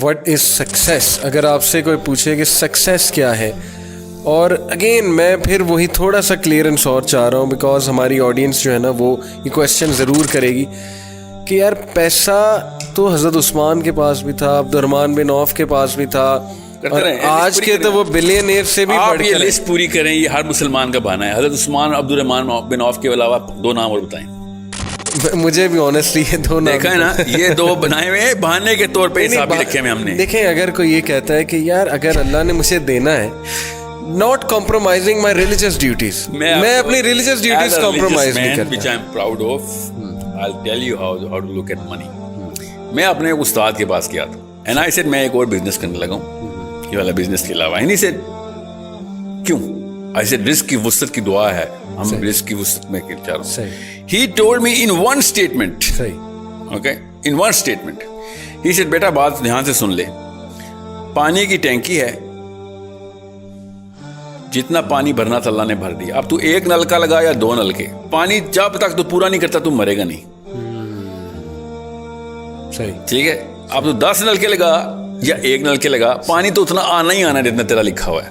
What is success? اگر آپ سے کوئی پوچھے کہ سکسیس کیا ہے، اور اگین میں پھر وہی تھوڑا سا کلیئرنس اور چاہ رہا ہوں، بیکاز ہماری آڈینس جو ہے نا وہ یہ کویشچن ضرور کرے گی کہ یار پیسہ تو حضرت عثمان کے پاس بھی تھا، عبد الرحمن بن عوف کے پاس بھی تھا، اور آج کے تو وہ بلینئر سے بھی بڑھ کے لسٹ پوری کریں. یہ ہر مسلمان کا بہانہ ہے. حضرت عثمان عبد الرحمن بن عوف کے علاوہ 2 نام اور بتائیں. مجھے بھی آنیسٹلی یہ 2 نام دیکھا ہے نا، یہ 2 بنائے ہوئے بہانے کے طور پہ حساب رکھے ہوئے ہم نے. دیکھیں اگر کوئی یہ کہتا ہے کہ یار اگر اللہ نے مجھے دینا ہے، not compromising my religious duties, میں اپنی religious duties compromise نہیں کرتا. which I am proud of. I'll tell you how to look at money. میں اپنے استاد کے پاس گیا تھا and I said میں ایک اور بزنس کرنے لگا ہوں یہ والا بزنس کے علاوہ. and he said کیوں؟ I said رزق کی وسعت کی دعا ہے، ہم رزق کی وسعت میں چاہ رہا ہوں. He told me in one statement, okay, in one statement he said بیٹا بات دھیان سے سن لے، پانی کی ٹینکی ہے، جتنا پانی بھرنا تھا اللہ نے بھر دیا. اب تو 1 نلکا لگا یا 2 نلکے، پانی جب تک تو پورا نہیں کرتا تو مرے گا نہیں. ٹھیک ہے، اب تو 10 نلکے لگا یا 1 نلکے لگا، پانی تو اتنا آنا ہی آنا ہے جتنا تیرا لکھا ہوا ہے.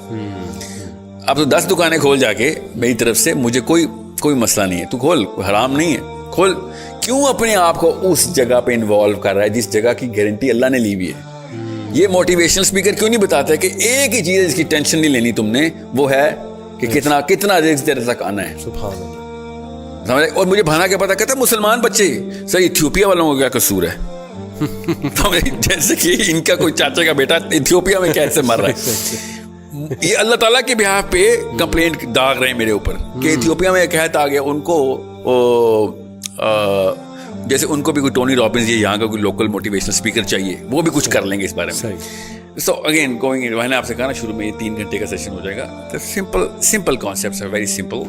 اب تو 10 دکانیں کھول جا کے میری طرف سے، مجھے کوئی مسئلہ نہیں ہے، تو کھول، حرام نہیں ہے، کھول. کیوں اپنے آپ کو اس جگہ پہ انوالو کر رہا ہے جس جگہ کی گارنٹی اللہ نے لی ہوئی ہے؟ یہ موٹیویشنل اسپیکر کیوں نہیں بتاتا ہے کہ ایک ہی چیز جس کی ٹینشن نہیں لینی تم نے، وہ ہے کہ کتنا رزق تیرے تک آنا ہے. سبحان اللہ. اور مجھے بھانا کیا پتا، کہتا مسلمان بچے سر ایتھیوپیا والوں کو کیا قصور ہے؟ جیسے کہ ان کا کوئی چاچا کا بیٹا ایتھیوپیا میں کیسے مر رہا ہے. یہ اللہ تعالیٰ کے بہاف پہ کمپلینٹ داغ رہے ہیں میرے اوپر کہ ایتھیوپیا میں ایک قحط آ گیا، ان کو جیسے ان کو بھی کوئی ٹونی رابنز یا یہاں کا کوئی لوکل موٹیویشنل اسپیکر چاہیے، وہ بھی کچھ کر لیں گے اس بارے میں. سو اگین گوئنگ، میں نے آپ سے کہا نا شروع میں یہ 3 گھنٹے کا سیشن ہو جائے گا. سمپل کانسیپٹس ہے، ویری سمپل.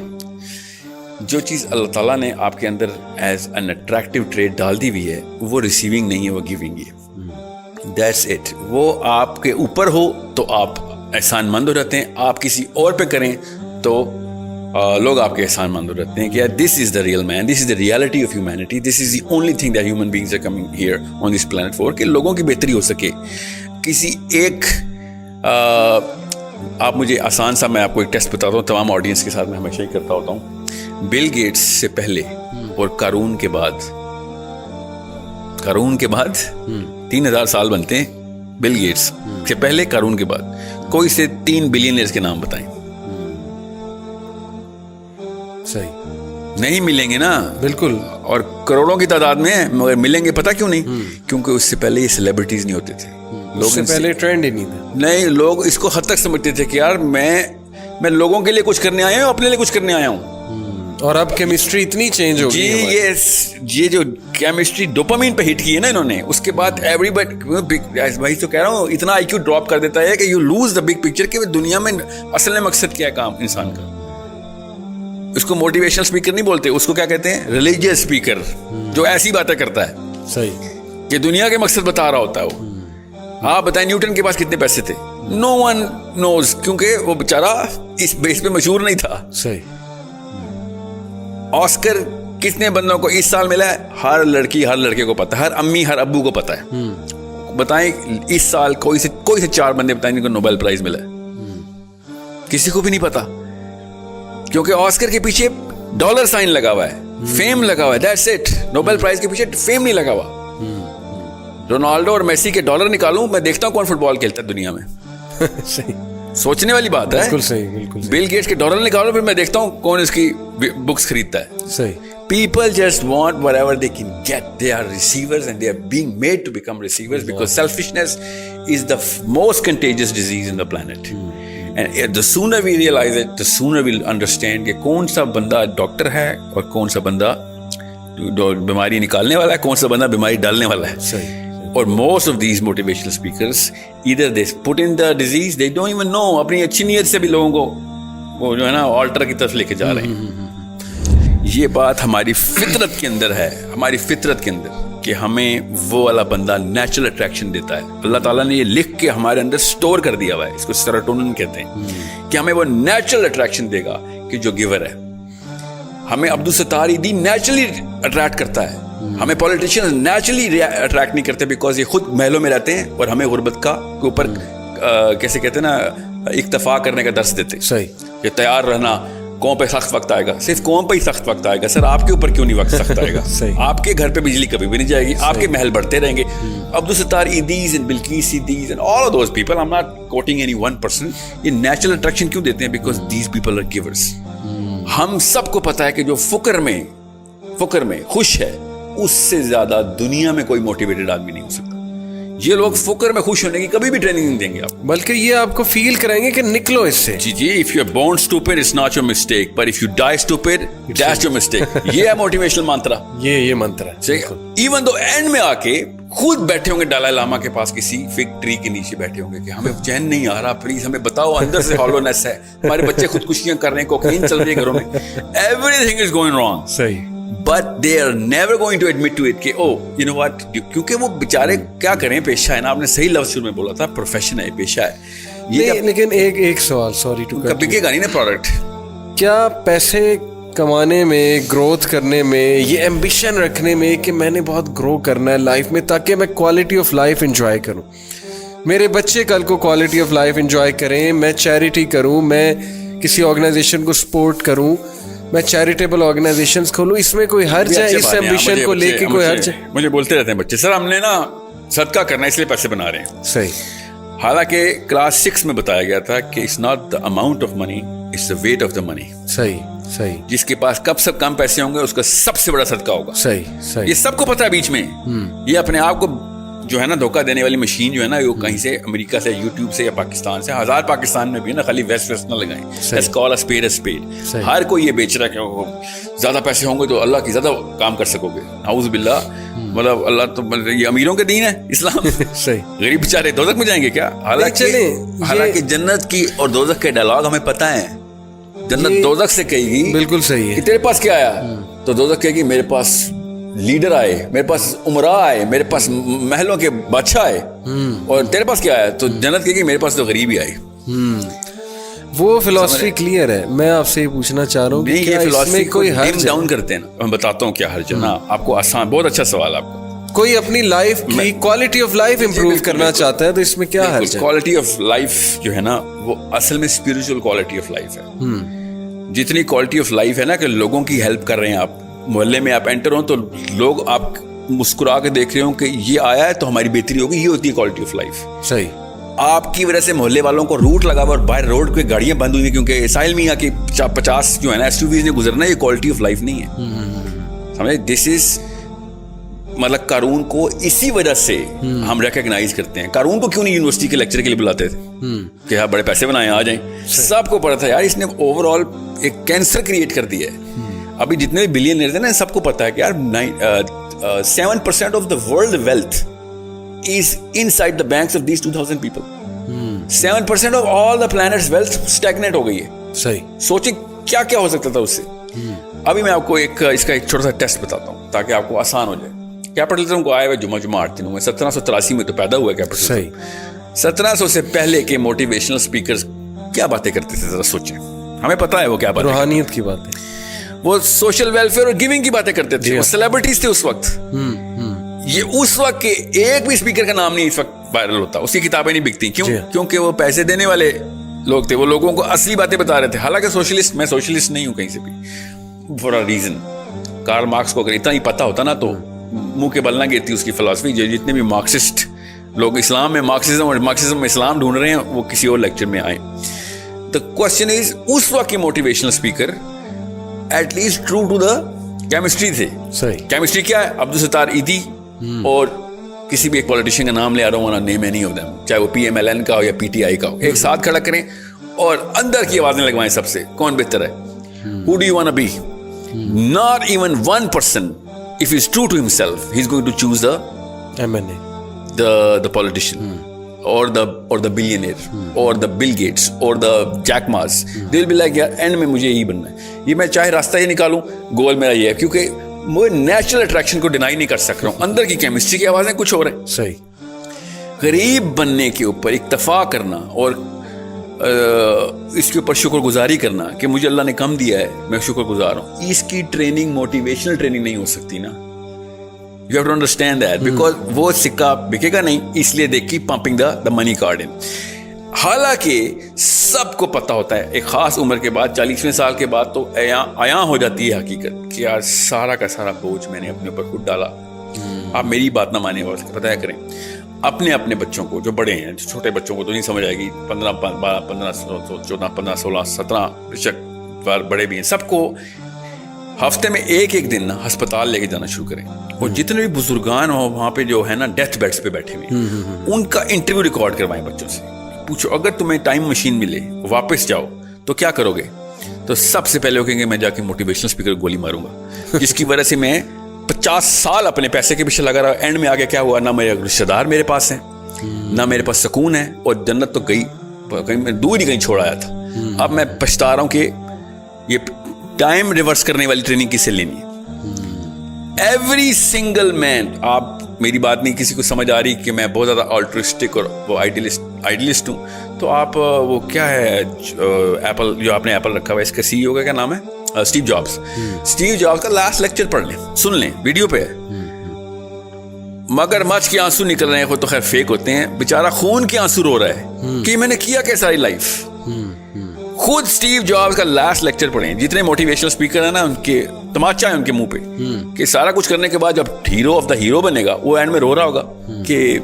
جو چیز اللہ تعالیٰ نے آپ کے اندر ایز این اٹریکٹیو ٹریٹ ڈال دی ہوئی ہے، وہ ریسیونگ نہیں ہے، وہ گیونگ ہے. That's it. وہ آپ کے اوپر ہو تو آپ احسان مند ہو جاتے ہیں، آپ کسی اور پہ کریں تو لوگ آپ کے احسان مند ہو جاتے ہیں کہ this is the real man, this is the reality of humanity, this is the only thing that human beings are coming here on this planet for, کہ لوگوں کی بہتری ہو سکے. کسی ایک آپ مجھے آسان سا، میں آپ کو ایک ٹیسٹ بتاتا ہوں، تمام آڈینس کے ساتھ میں ہمیشہ ہی کرتا ہوتا ہوں. بل گیٹس سے پہلے اور قارون کے بعد 3000 سال بنتے ہیں. بل گیٹس سے پہلے، قارون کے بعد کوئی سے 3 بلینئرز کے نام بتائیں. صحیح نہیں ملیں گے نا، بالکل، اور کروڑوں کی تعداد میں ہیں، مگر ملیں گے پتہ کیوں نہیں؟ کیونکہ اس سے پہلے یہ سیلیبریٹیز نہیں ہوتے تھے، لوگ سے پہلے ٹرینڈ ہی نہیں تھا. نہیں، لوگ اس کو حد تک سمجھتے تھے کہ یار میں لوگوں کے لیے کچھ کرنے آیا ہوں، اپنے لیے کچھ کرنے آیا ہوں. اور اب کیمسٹری اتنی چینج ہو گئی ہے. یہ جو کیمسٹری ڈوپامین پہ ہٹ کی ہے نا انہوں نے، اس کے بعد ایوری بھائی تو کہہ رہا ہوں اتنا آئی کیو ڈراپ کر دیتا ہے کہ you lose the big picture کہ دنیا میں اصل میں مقصد کیا ہے کام انسان کا. اس کو موٹیویشنل اسپیکر نہیں بولتے، اس کو کیا کہتے ہیں؟ ریلیجیس اسپیکر، جو ایسی باتیں کرتا ہے. صحیح، کہ دنیا کے مقصد بتا رہا ہوتا ہے وہ. آپ بتائیں نیوٹن کے پاس کتنے پیسے تھے؟ نو ون نوز، کیونکہ وہ بیچارہ اس بیس پہ مشہور نہیں تھا. صحیح. آسکر کتنے بندوں کو اس سال ملا ہے؟ ہر لڑکی ہر لڑکے کو پتا ہے، ہر امی ہر ابو کو پتا ہے. بتائیں اس سال کوئی سے 4 بندے بتائیں جن کو نوبل پرائز ملا ہے؟ کسی کو بھی نہیں پتا، کیونکہ آسکر کے پیچھے ڈالر سائن لگا ہوا ہے، فیم لگا ہوا ہے. That's it. نوبل پرائز کے پیچھے فیم نہیں لگا ہوا. رونالڈو اور میسی کے ڈالر نکالوں، میں دیکھتا ہوں کون فٹ بال کھیلتا ہے دنیا میں. سوچنے والی بات ہے. بالکل صحیح، بالکل. بل گیٹس کے ڈالر نکالو، پھر میں دیکھتا ہوں کون اس کی بکس خریدتا ہے. صحیح. People just want whatever they can get. They are receivers and they are being made to become receivers because selfishness is the most contagious disease in the planet. And the sooner we realize it, the sooner we'll understand کہ کون سا بندہ doctor ہے اور کون سا بندہ بیماری نکالنے والا ہے، کون سا بندہ بیماری ڈالنے والا ہے. صحیح. اور most of these motivational speakers either they put in the disease, they don't even know. اپنی اچھی نیت سے بھی لوگوں کو وہ جو ہے نا آلٹر کی طرف لے کے جا رہے ہیں. یہ بات ہماری فطرت کے اندر ہے، ہماری فطرت کے اندر، کہ ہمیں وہ والا بندہ نیچرل اٹریکشن دیتا ہے. اللہ تعالیٰ نے یہ لکھ کے ہمارے اندر سٹور کر دیا ہوا ہے، اس کو سیروٹونن کہتے ہیں، کہ ہمیں وہ نیچرل اٹریکشن دے گا کہ جو گیور ہے. ہمیں عبدالستار ایدی نیچرلی اٹریکٹ کرتا ہے، ہمیں پولیٹیشین نیچرلی اٹریکٹ نہیں کرتے بیکاز یہ خود محلوں میں رہتے ہیں اور ہمیں غربت کا کے اوپر کیسے کہتے ہیں نا اکتفا کرنے کا درس دیتے. صحیح. کہ تیار رہنا, قوم پہ سخت وقت آئے گا. صرف قوم پہ ہی سخت وقت آئے گا سر, آپ کے اوپر کیوں نہیں وقت سخت آئے گا؟ آپ کے گھر پہ بجلی کبھی بھی نہیں جائے گی, آپ کے محل بڑھتے رہیں گے. Abdul Sattar Edhis and Bilquis Edhis and all of those people, I'm not quoting any one person, یہ نیچرل اٹریکشن کیوں دیتے ہیں؟ Because these people are givers. ہم سب کو پتا ہے کہ جو فقر میں خوش ہے اس سے زیادہ دنیا میں کوئی موٹیویٹڈ آدمی نہیں ہو سکتا. یہ لوگ فقر میں خوش ہونے کی کبھی بھی ٹریننگ نہیں دیں گے آپ, بلکہ یہ آپ کو فیل کرائیں گے کہ نکلو اس سے. جی if you are born stupid it's not your mistake, but if you die stupid that's your mistake. یہ ہے موٹیویشنل منترا, یہ منتر ہے. ایون دو اینڈ میں آ کے خود بیٹھے ہوں گے ڈالائی لاما کے پاس کسی فگ ٹری کے نیچے بیٹھے ہوں گے کہ ہمیں چین نہیں آ رہا, پلیز ہمیں بتاؤ, اندر سے ہالونیس ہے, ہمارے بچے خودکشیاں کر رہے ہیں, کوکین چل رہی ہے گھروں میں, everything is going wrong. صحیح. But they are never going to admit to it کہ oh you know what, کیونکہ وہ بیچارے کیا کریں, پیشہ ہے نا, آپ نے صحیح لفظ شروع میں بولا تھا, پروفیشن ہے, پیشہ ہے یہ. لیکن ایک سوال, سوری ٹو کٹ, بکے گا نہیں نا پروڈکٹ. کیا پیسے کمانے میں, گروتھ کرنے میں, یہ ایمبیشن رکھنے میں کہ میں نے بہت گرو کرنا ہے لائف میں تاکہ میں کوالٹی آف لائف انجوائے کروں, میرے بچے کل کو کوالٹی آف لائف انجوائے کریں, میں چیریٹی کروں, میں کسی آرگنائزیشن کو سپورٹ کروں, میں چیریٹیبل آرگنائزیشنز کھولوں, اس میں کوئی حرج ہے؟ اس ایمبیشن کو لے کے کوئی حرج ہے؟ مجھے بولتے رہتے ہیں بچے, سر ہم نے نا صدقہ کرنا ہے اس لیے پیسے بنا رہے ہیں. صحیح. حالانکہ کلاس 6 میں بتایا گیا تھا کہ it's not the amount of money, it's the weight of the money. صحیح. جس کے پاس کم پیسے ہوں گے اس کا سب سے بڑا صدقہ ہوگا. صحیح. یہ سب کو پتا ہے بیچ میں. یہ اپنے آپ کو جو ہے نا دھوکہ دینے والی مشین جو ہے نا, وہ کہیں سے امریکہ سے, یوٹیوب سے یا پاکستان سے, ہزار پاکستان میں بھی ہے نا, خالی ویسٹ نہ لگائیں. Let's call a spade a spade. ہر کوئی یہ بیچ رہا ہے کہ زیادہ پیسے ہوں گے تو اللہ کی زیادہ کام کر سکو گے. نعوذ باللہ, مطلب اللہ تو یہ امیروں کے دین ہے اسلام. صحیح. غریب بیچارے دوزخ میں جائیں گے کیا؟ حالانکہ جنت کی اور دوزخ کے ڈائلاگ ہمیں پتہ ہے. جنت دوزخ سے کہے گی بالکل صحیح ہے, تیرے پاس کیا آیا, تو دوزخ کہے گی میرے پاس لیڈر آئے, میرے پاس عمراء آئے, میرے پاس محلوں کے بادشاہ آئے, اور تیرے پاس کیا آیا, تو جنت کہے گی میرے پاس تو غریب ہی آئی. وہ فلسفی کلیئر ہے. میں آپ سے یہ پوچھنا چاہ رہا ہوں کہ یہ فلسفی کوئی حرج ڈاؤن کرتے ہیں نا, میں بتاتا ہوں کیا حرج ہے نا آپ کو. آسان, بہت اچھا سوال آپ کا. کوئی اپنی لائف کی کوالٹی آف لائف امپروو کرنا چاہتا ہے تو اس میں کیا حرج ہے؟ کوالٹی آف لائف جو ہے نا وہ اصل میں اسپرچل کوالٹی آف لائف ہے. جتنی کوالٹی آف لائف ہے نا کہ لوگوں کی ہیلپ کر رہے ہیں آپ, محلے میں آپ انٹر ہوں تو لوگ آپ مسکرا کے دیکھ رہے ہوں کہ یہ آیا ہے تو ہماری بہتری ہوگی, یہ ہوتی ہے کوالٹی آف لائف. صحیح. آپ کی وجہ سے محلے والوں کو روٹ لگا ہوا اور باہر روڈ پہ گاڑیاں بند ہوئی ہیں کیونکہ ساحل میاں کی 50 جو ہے نا SUVs نے گزرنا, یہ کوالٹی آف لائف نہیں ہے. سمجھے, دس از مطلب قارون کو اسی وجہ سے ہم ریکگنائز کرتے ہیں. قارون کو کیوں نہیں یونیورسٹی کے لیکچر کے لیے بلاتے تھے کہ ہاں بڑے پیسے بنائے آ جائیں؟ سب کو پتا تھا یار اس نے اوور آل ایک کینسر کریٹ کر دیا ہے. ابھی جتنے بھی بلینئر تھے نا سب کو پتا ہے کہ یار 7% of the world wealth is inside the banks of these 2000 people. 7% of all the planet's wealth stagnate ہو گئی ہے. صحیح. سوچیں کیا کیا ہو سکتا تھا اس سے. ابھی میں آپ کو اس کا ایک چھوٹا سا ٹیسٹ بتاتا ہوں تاکہ آپ کو آسان ہو جائے. کیپٹلزم کو آئے ہوئے جمعہ 8 دن ہوئے, 1783 میں تو پیدا ہوا ہے کیپٹلزم. صحیح. 1700 سے پہلے کے موٹیویشنل اسپیکرز کیا باتیں کرتے تھے ذرا سوچیں. ہمیں پتا ہے وہ کیا بات, روحانیت کی باتیں, وہ سوشل ویلفیئر اور گیونگ کی باتیں کرتے تھے. وہ سیلیبریٹیز تھے اس وقت. یہ اس وقت کے ایک بھی اسپیکر کا نام نہیں اس وقت وائرل ہوتا, اس کی کتابیں نہیں بکتی. کیوں؟ کیونکہ وہ پیسے دینے والے لوگ تھے, وہ لوگوں کو اصلی باتیں بتا رہے تھے. حالانکہ سوشلسٹ, میں سوشلسٹ نہیں ہوں کہیں سے بھی, for a reason. Karl Marx کو اگر اتنا ہی پتا ہوتا نا تو منہ کے بل نہ گرتی اس کی فلسفی. جو جتنے بھی مارکسسٹ لوگ اسلام میں مارکسزم میں اسلام ڈھونڈ رہے ہیں وہ کسی اور لیکچر میں آئے. The question is, اس وقت کے motivational speaker at least true to the chemistry تھے. صحیح. کیمسٹری کیا ہے؟ عبدالستار ایدی اور کسی بھی ایک پولیٹیشین کا نام لے آ رہا ہوں, نیم اینی آف دیم, چاہے وہ PMLN کا ہو یا PTI کا ہو, ایک ساتھ کھڑا کریں اور اندر کی آوازیں لگوائیں سب سے, کون بہتر ہے, who do you want to be. Not even one person, if he's true to himself, he's going to choose the MNA, the politician, or the billionaire, or the Bill Gates, or the Jack Ma's. They'll be like, yaar end میں مجھے یہی بننا ہے, یہ میں چاہے راستہ ہی نکالوں, گول میرا یہ ہے. کیونکہ میں نیچرل اٹریکشن کو ڈینائی نہیں کر سک رہا ہوں, اندر کی کیمسٹری کی آوازیں کچھ اور ہیں. صحیح. غریب بننے کے اوپر اکتفا کرنا اور اس کے اوپر شکر گزاری کرنا کہ مجھے اللہ نے کم دیا ہے, میں شکر گزار ہوں, اس کی ٹریننگ موٹیویشنل ٹریننگ نہیں ہو سکتی نا. You have to understand that because وہ سکہ بکے گا نہیں, اس لیے they keep pumping the money card in. حالانکہ سب کو پتا ہوتا ہے ایک خاص عمر کے بعد 40ویں سال کے بعد تو عیاں ہو جاتی ہے حقیقت کہ یار سارا کا سارا بوجھ میں نے اپنے اوپر خود ڈالا. آپ میری بات نہ مانیں اور بتایا کریں اپنے بچوں کو, جو بڑے ہیں, چھوٹے بچوں کو تو نہیں سمجھ آئے گی, 15 16 17 بشک بڑے بھی ہیں, سب کو ہفتے میں ایک دن نا ہسپتال لے کے جانا شروع کریں. اور جتنے بھی بزرگان ہو وہاں پہ جو ہے نا ڈیتھ بیڈس پہ بیٹھے ہوئے, ان کا انٹرویو ریکارڈ کروائیں بچوں سے. پوچھو اگر تمہیں ٹائم مشین ملے واپس جاؤ تو کیا کرو گے؟ تو سب سے پہلے وہ کہیں گے میں جا کے موٹیویشنل اسپیکر گولی ماروں گا, جس کی وجہ سے میں 50 سال اپنے پیسے کے پیچھے لگا رہا. اینڈ میں آگے کیا ہوا, نہ میرے رشتے دار میرے پاس ہیں, نہ میرے پاس سکون ہے, اور جنت تو گئی کہیں دور ہی کہیں چھوڑ آیا تھا. اب میں پچھتا رہا ہوں کہ یہ ٹائم ریورس کرنے والی ٹریننگ کس سے لینی ہے. ایوری سنگل مین, آپ میری بات نہیں کسی کو سمجھ آ رہی کہ میں بہت زیادہ آلٹرسٹک اور وہ آئیڈیلسٹ ہوں, تو آپ وہ کیا ہے ایپل, جو آپ نے ایپل رکھا ہوا ہے, اس کا CEO کا کیا نام ہے, اسٹیو جابس. اسٹیو جابس کا لاسٹ لیکچر پڑھ لیں, سن لیں, ویڈیو پہ ہے. مگر مچھ کے آنسو نکل رہے ہیں, خود تو خیر فیک ہوتے ہیں, بیچارہ خون کے آنسو رو رہا ہے کہ میں نے کیا کیا ساری لائف. خود اسٹیو جابس کا لاسٹ لیکچر پڑھیں. جتنے موٹیویشنل اسپیکر ہیں نا, ان کے تماچا ہے ان کے منہ پہ کہ سارا کچھ کرنے کے بعد جب ہیرو آف دا ہیرو بنے گا, وہ اینڈ میں رو رہا ہوگا کہ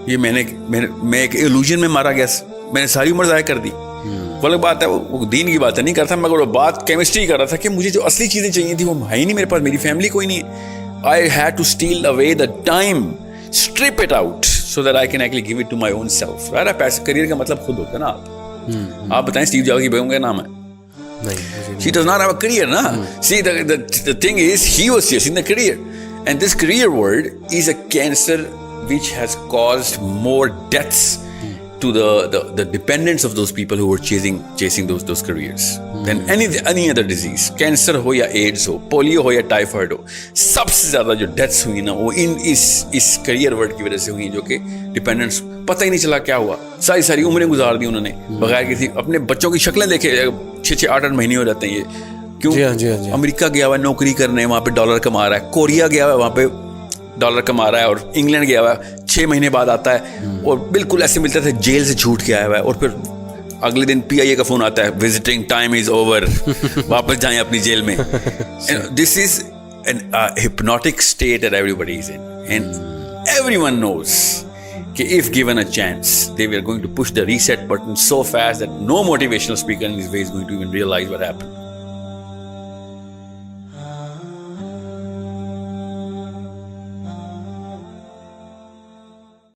یہ میں ایک ایلوژن میں مارا گیا, میں نے ساری عمر ضائع کر دی. وہ الگ بات ہے, وہ دین کی بات نہیں کرتا, مگر وہ بات کیمسٹری کر رہا تھا کہ مجھے جو اصلی چیزیں چاہیے تھی وہ ہے ہی نہیں میرے پاس, میری فیملی کوئی نہیں ہے. I had to steal away the time, strip it out so that I can actually give it to my own self. Right? پیسے کریئر کا مطلب خود ہوتا ہے نا. آپ بتائیں اسٹیو جابس کی بیگم کا نام ہے, she does not have a career na. See the thing is he was chasing the career, and this career world is a cancer which has caused more deaths to the dependents of those people who were chasing those careers than any other disease. Cancer ho ya AIDS ho, polio ho ya typhoid ho, سب سے زیادہ جو deaths ہوئی نا وہ اس career word کی وجہ سے ہوئی, جو کہ ڈپینڈنٹس پتہ ہی نہیں چلا کیا ہوا. ساری عمریں گزار دی انہوں نے بغیر کسی, اپنے بچوں کی شکلیں دیکھے 6 8 مہینے ہو جاتے ہیں یہ. کیوں؟ امریکہ گیا ہوا ہے نوکری کرنے, وہاں پہ ڈالر کما رہا ہے. کوریا گیا ہوا ہے, وہاں پہ ڈالر کما رہا ہے. اور انگلینڈ گیا ہوا ہے, 6 مہینے بعد آتا ہے اور بالکل ایسے ملتا تھا جیل سے چھوٹ کے آیا ہوا ہے, اور پھر اگلے دن PIA کا فون آتا ہے, وزٹنگ ٹائم از اوور, واپس جائیں اپنی جیل میں. دس از an hypnotic state that everybody is in, and everyone knows کہ if given a chance they were going to push the reset button so fast that no motivational speaker in this way is going to even realize what happened.